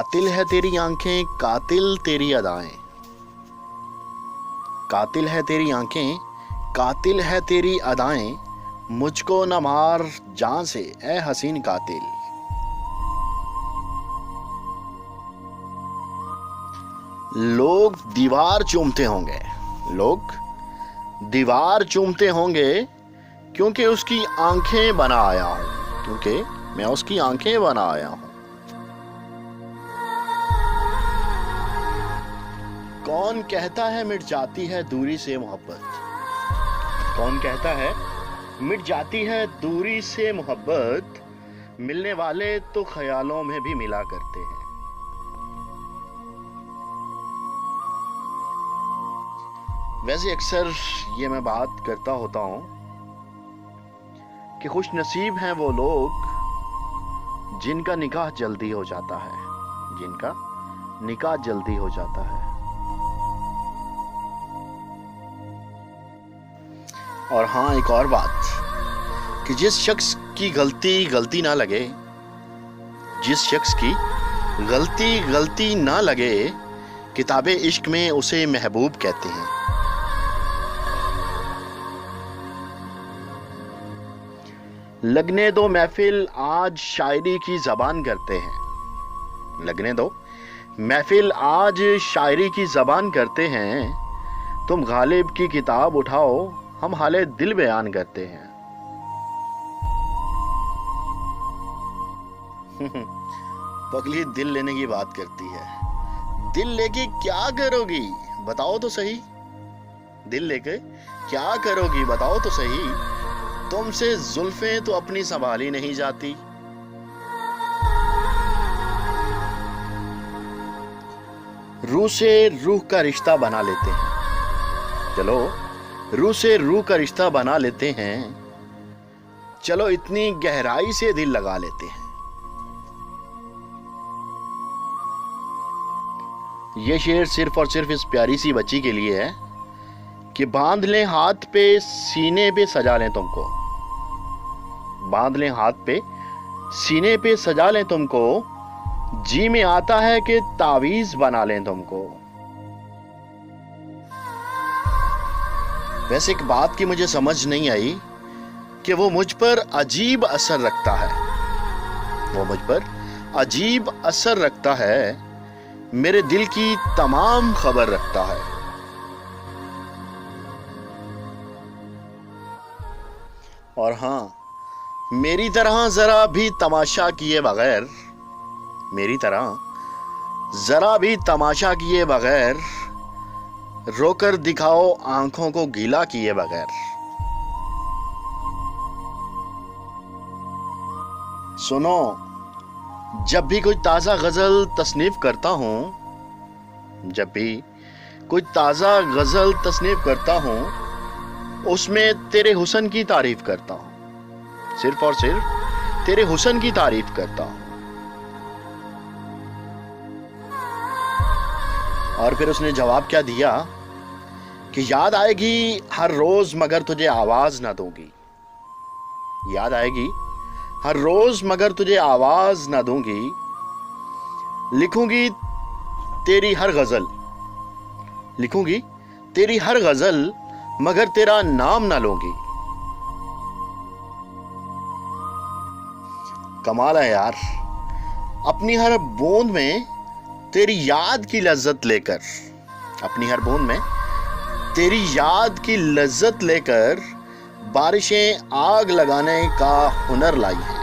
कातिल है तेरी आंखें, कातिल तेरी अदाएं। कातिल है तेरी आंखें, कातिल है तेरी अदाएं। मुझको न मार जान से ए हसीन कातिल। लोग दीवार चूमते होंगे, लोग दीवार चूमते होंगे, क्योंकि उसकी आंखें बना आया हूं, क्योंकि मैं उसकी आंखें बना आया हूं। कौन कहता है मिट जाती है दूरी से मोहब्बत? कौन कहता है मिट जाती है दूरी से मोहब्बत? मिलने वाले तो ख्यालों में भी मिला करते हैं। वैसे अक्सर ये मैं बात करता होता हूं कि खुश नसीब हैं वो लोग जिनका निकाह जल्दी हो जाता है, जिनका निकाह जल्दी हो जाता है। और हाँ, एक और बात कि जिस शख्स की गलती ना लगे, जिस शख्स की गलती ना लगे, किताबे इश्क में उसे महबूब कहते हैं। लगने दो महफिल आज शायरी की जबान करते हैं। लगने दो महफिल आज शायरी की जबान करते हैं। तुम गालिब की किताब उठाओ, हम हाले दिल बयान करते हैं। पगली दिल लेने की बात करती है। दिल लेके क्या करोगी बताओ तो सही? दिल लेके क्या करोगी बताओ तो सही? तुमसे जुल्फें तो अपनी संभाली नहीं जाती। रूह से रूह का रिश्ता बना लेते हैं। चलो रूह से रूह का रिश्ता बना लेते हैं। चलो इतनी गहराई से दिल लगा लेते हैं। यह शेर सिर्फ और सिर्फ इस प्यारी सी बच्ची के लिए है कि बांध लें हाथ पे सीने पे सजा लें तुमको। बांध लें हाथ पे सीने पे सजा लें तुमको। जी में आता है कि तावीज बना लें तुमको। वैसे एक बात की मुझे समझ नहीं आई कि वो मुझ पर अजीब असर रखता है। वो मुझ पर अजीब असर रखता है, मेरे दिल की तमाम खबर रखता है। और हाँ, मेरी तरह जरा भी तमाशा किए बगैर, मेरी तरह जरा भी तमाशा किए बगैर, रोकर दिखाओ आंखों को गीला किए बगैर। सुनो, जब भी कोई ताजा गजल तसनीफ करता हूं, जब भी कोई ताजा गजल तसनीफ करता हूं, उसमें तेरे हुस्न की तारीफ करता हूं। सिर्फ और सिर्फ तेरे हुस्न की तारीफ करता हूं। और फिर उसने जवाब क्या दिया कि याद आएगी हर रोज मगर तुझे आवाज ना दूंगी। याद आएगी हर रोज मगर तुझे आवाज ना दूंगी। लिखूंगी तेरी हर गजल, लिखूंगी तेरी हर गजल, मगर तेरा नाम ना लूंगी। कमाल है यार, अपनी हर बूंद में तेरी याद की लज्जत लेकर, अपनी हर बूंद में तेरी याद की लज्जत लेकर बारिशें आग लगाने का हुनर लाई है।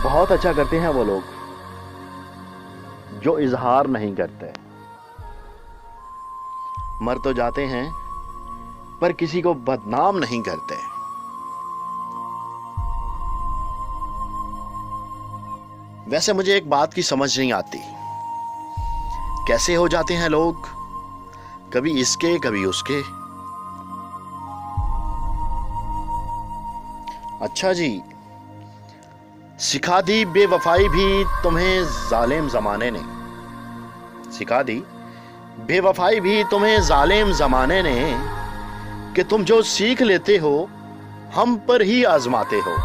बहुत अच्छा करते हैं वो लोग जो इजहार नहीं करते। मर तो जाते हैं पर किसी को बदनाम नहीं करते। वैसे मुझे एक बात की समझ नहीं आती, कैसे हो जाते हैं लोग कभी इसके कभी उसके। अच्छा जी, सिखा दी बेवफाई भी तुम्हें जालिम जमाने ने। सिखा दी बेवफाई भी तुम्हें जालिम जमाने ने, कि तुम जो सीख लेते हो हम पर ही आजमाते हो।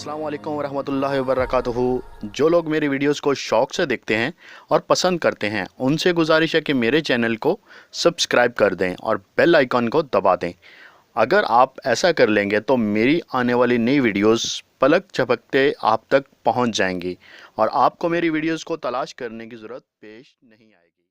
अस्सलाम वालेकुम वरहमतुल्लाहि वबरकातुहू। जो लोग मेरी वीडियोस को शौक़ से देखते हैं और पसंद करते हैं उनसे गुजारिश है कि मेरे चैनल को सब्सक्राइब कर दें और बेल आइकन को दबा दें। अगर आप ऐसा कर लेंगे तो मेरी आने वाली नई वीडियोस पलक झपकते आप तक पहुंच जाएंगी और आपको मेरी वीडियोस को तलाश करने की ज़रूरत पेश नहीं आएगी।